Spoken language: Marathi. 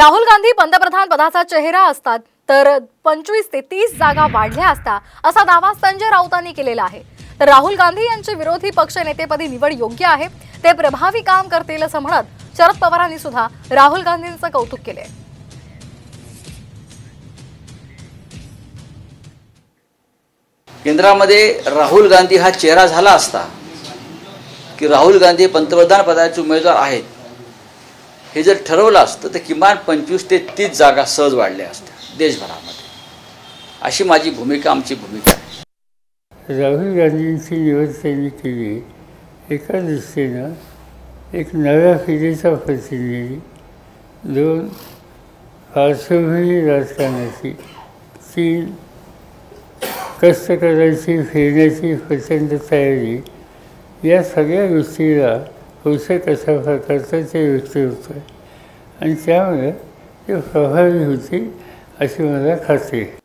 राहुल गांधी पंतप्रधान पदाचा चेहरा असतात तर 25 ते 30 जागा वाढल्या असता असा दावा संजय राऊतांनी केलेला आहे। तर राहुल गांधी यांचे विरोधी पक्ष नेतेपदी निवड योग्य आहे, ते प्रभावी काम करतील असं म्हणत शरद पवारांनी सुद्धा राहुल गांधींचं कौतुक केले। केंद्रामध्ये राहुल गांधी हा चेहरा झाला असता की राहुल गांधी पंतप्रधान पदाचे उमेदवार आहेत हे जर ठरवलं असतं तर किमान 25 ते 30 जागा सहज वाढल्या असत्या देशभरामध्ये, अशी माझी भूमिका, आमची भूमिका आहे। राहुल गांधींची निवड त्यांनी केली एका दृष्टीनं एक नव्या पिढीचा प्रतिनिधी, दोन पार्श्वभूमी राजकारणाची, तीन कष्ट करायची फिरण्याची प्रचंड तयारी, या सगळ्या गोष्टीला पोषक अशा प्रकारचं ते व्यक्तिमत्व आहे आणि त्यामुळे ते प्रभावी होतील अशी मला खात्री आहे।